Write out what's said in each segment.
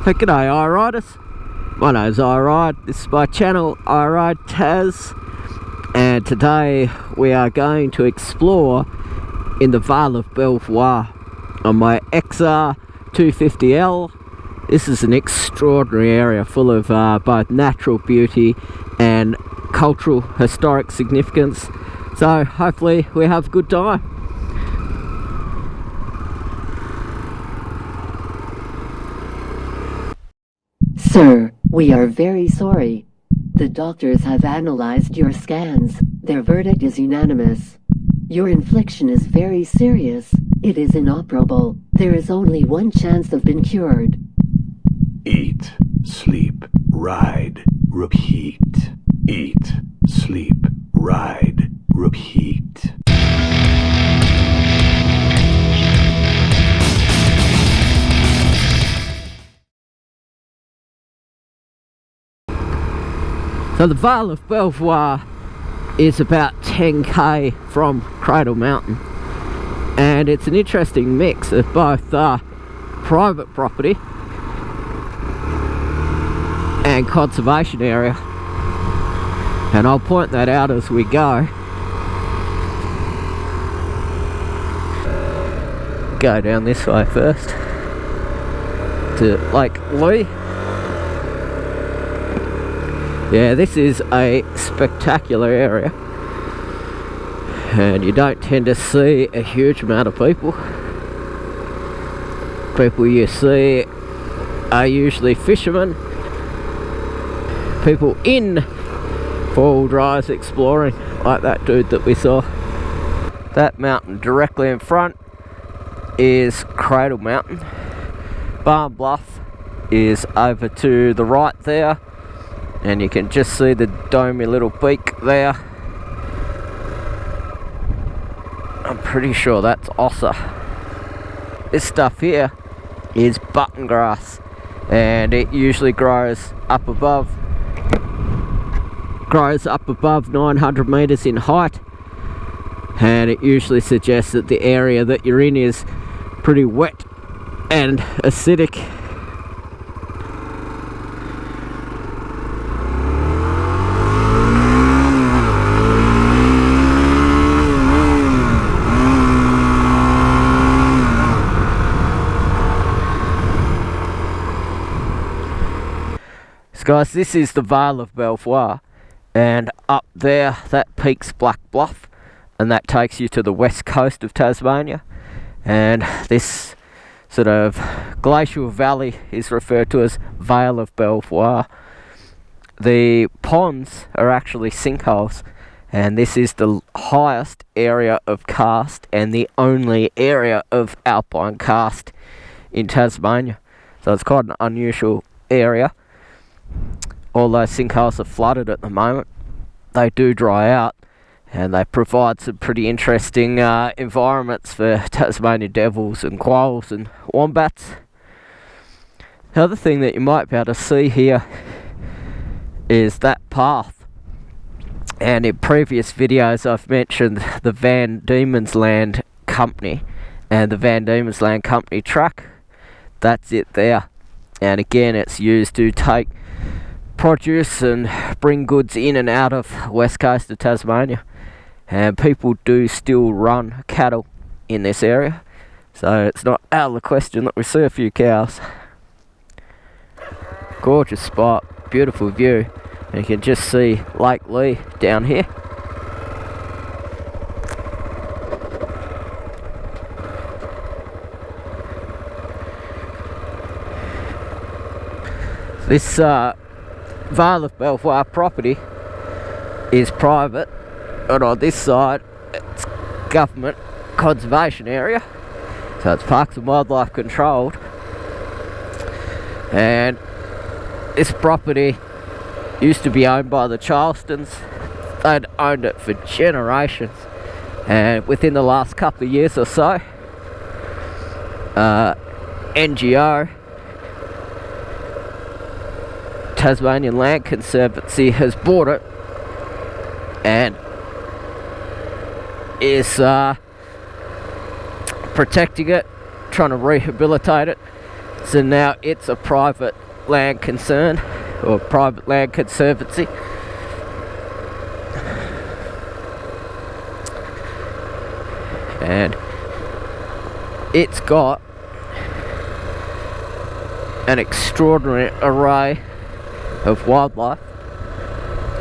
Hey, g'day iRiders, my name's iRide, this is my channel iRide Taz, and today we are going to explore in the Vale of Belvoir on my XR250L. This is an extraordinary area full of both natural beauty and cultural historic significance, so hopefully we have a good time. Sir, we are very sorry. The doctors have analyzed your scans. Their verdict is unanimous. Your infliction is very serious. It is inoperable. There is only one chance of being cured. Eat, sleep, ride, repeat. Eat, sleep, ride, repeat. So the Vale of Belvoir is about 10k from Cradle Mountain, and it's an interesting mix of both private property and conservation area, and I'll point that out as we go. Go down this way first to Lake Lee. Yeah, this is a spectacular area, and you don't tend to see a huge amount of people. People you see are usually fishermen, people in four-wheel drives exploring, like that dude that we saw. That mountain directly in front is Cradle Mountain. Barn Bluff is over to the right there, and you can just see the domey little peak there. I'm pretty sure that's Ossa. This stuff here is button grass, and it usually grows up above 900 meters in height, and it usually suggests that the area that you're in is pretty wet and acidic. Guys, this is the Vale of Belvoir, and up there that peak's Black Bluff, and that takes you to the west coast of Tasmania, and this sort of glacial valley is referred to as Vale of Belvoir. The ponds are actually sinkholes, and this is the highest area of karst and the only area of alpine karst in Tasmania, so it's quite an unusual area. Although sinkholes are flooded at the moment, they do dry out, and they provide some pretty interesting environments for Tasmanian devils and quolls and wombats. The other thing that you might be able to see here is that path, and in previous videos I've mentioned the Van Diemen's Land Company and the Van Diemen's Land Company truck. That's it there, and again it's used to take produce and bring goods in and out of west coast of Tasmania, and people do still run cattle in this area, so it's not out of the question that we see a few cows. Gorgeous spot, beautiful view, and you can just see Lake Lee down here. This Vale of Belvoir property is private, and on this side it's government conservation area, so it's Parks and Wildlife controlled, and this property used to be owned by the Charlestons. They'd owned it for generations, and within the last couple of years or so, NGO, Tasmanian Land Conservancy, has bought it and is protecting it, trying to rehabilitate it, So now it's a private land concern, or private land conservancy. And it's got an extraordinary array of wildlife,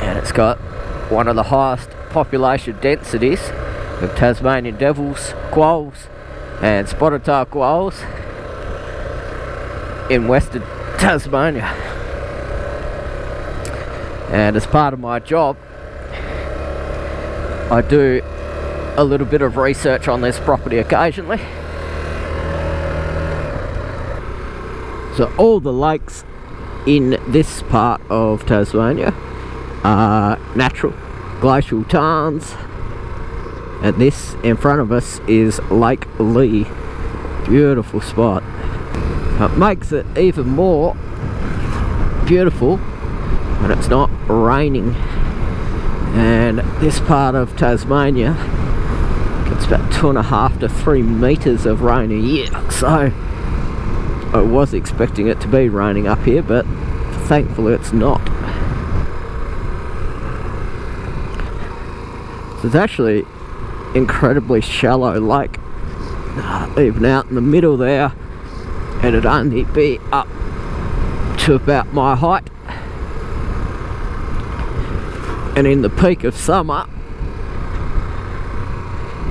and it's got one of the highest population densities of Tasmanian devils, quolls and spotted tail quolls in Western Tasmania. And as part of my job, I do a little bit of research on this property occasionally. So all the lakes in this part of Tasmania are natural glacial tarns, and this in front of us is Lake Lee. Beautiful spot. It makes it even more beautiful when it's not raining, and this part of Tasmania gets about 2.5 to 3 meters of rain a year, so I was expecting it to be raining up here, but thankfully it's not. So it's actually incredibly shallow lake, even out in the middle there, and it'd only be up to about my height. And in the peak of summer,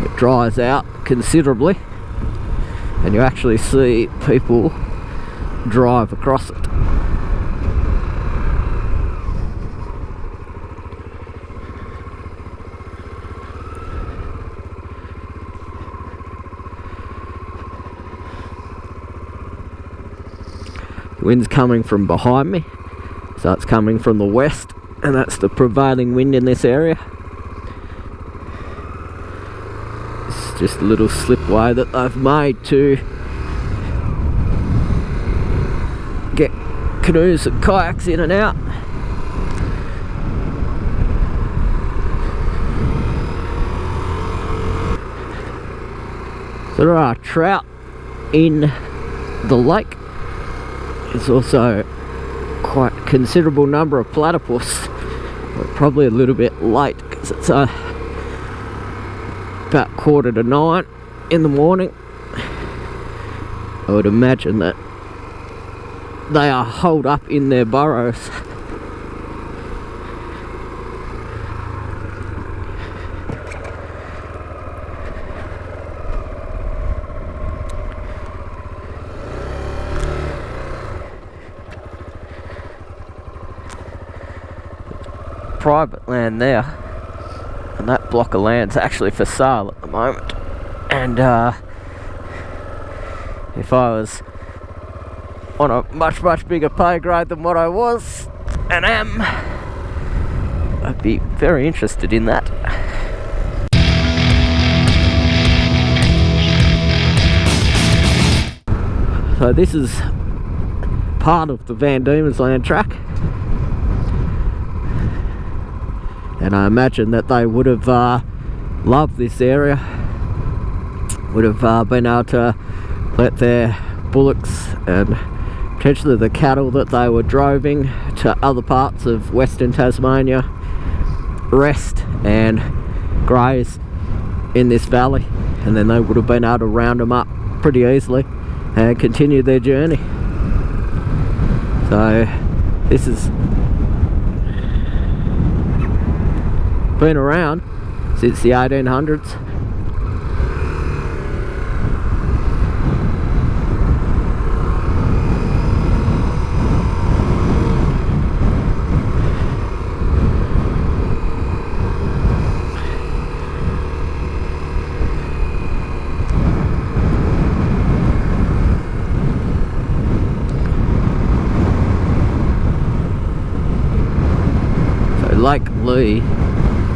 it dries out considerably, and you actually see people drive across it. The wind's coming from behind me, so it's coming from the west, and that's the prevailing wind in this area. It's just a little slipway that they've made to get canoes and kayaks in and out. So there are trout in the lake. There's also quite a considerable number of platypus. We're probably a little bit late because it's about 8:45 in the morning. I would imagine that they are holed up in their burrows. Private land there, and that block of land's actually for sale at the moment. And if I was on a much bigger pay grade than what I was and am, I'd be very interested in that. So this is part of the Van Diemen's Land track, and I imagine that they would have loved this area, would have been able to let their bullocks and potentially the cattle that they were droving to other parts of Western Tasmania rest and graze in this valley, and then they would have been able to round them up pretty easily and continue their journey. So this has been around since the 1800s. So Lake Lee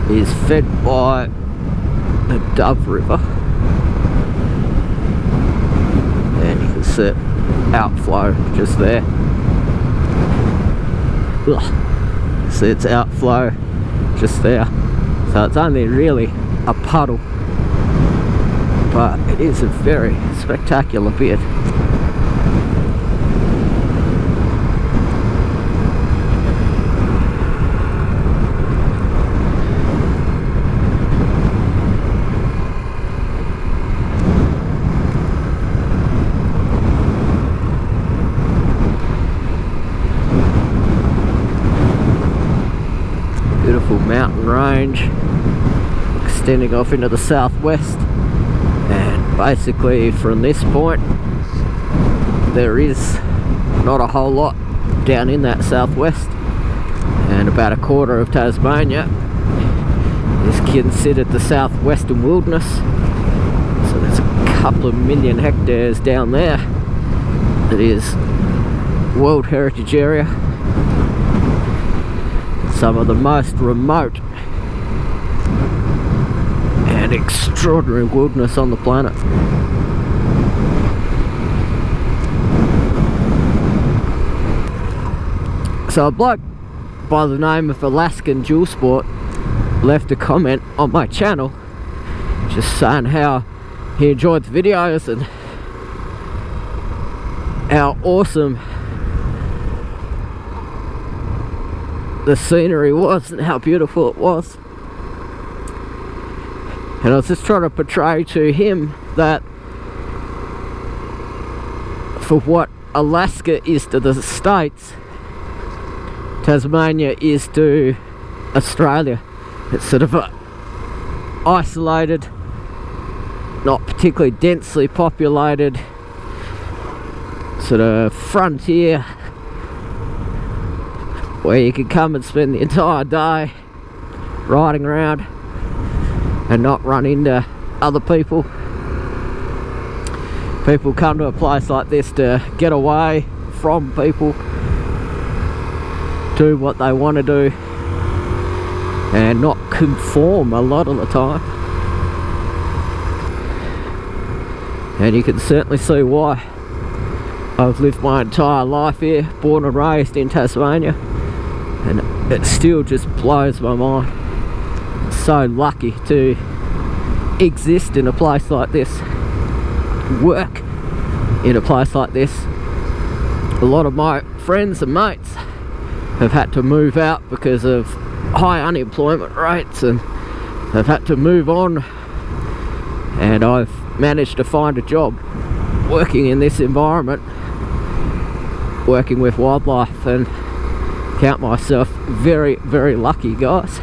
is fed by the Dove River, and you can see it outflow just there. Ugh. See its outflow just there. So it's only really a puddle, but it is a very spectacular bit. beautiful mountain range extending off into the southwest, and basically from this point there is not a whole lot down in that southwest, and about a quarter of Tasmania is considered the southwestern wilderness. So there's a couple of million hectares down there that is World Heritage Area. Some of the most remote and extraordinary wilderness on the planet. So a bloke by the name of Alaskan Dual Sport left a comment on my channel just saying how he enjoyed the videos and how awesome the scenery was and how beautiful it was. And I was just trying to portray to him that for what Alaska is to the States, Tasmania is to Australia. It's sort of a isolated, not particularly densely populated sort of frontier where you can come and spend the entire day riding around and not run into other people. People come to a place like this to get away from people, do what they want to do, and not conform a lot of the time. And you can certainly see why. I've lived my entire life here, born and raised in Tasmania, and it still just blows my mind. So lucky to exist in a place like this, work in a place like this. A lot of my friends and mates have had to move out because of high unemployment rates, and they've had to move on, and I've managed to find a job working in this environment, working with wildlife, and count myself very, very lucky, guys.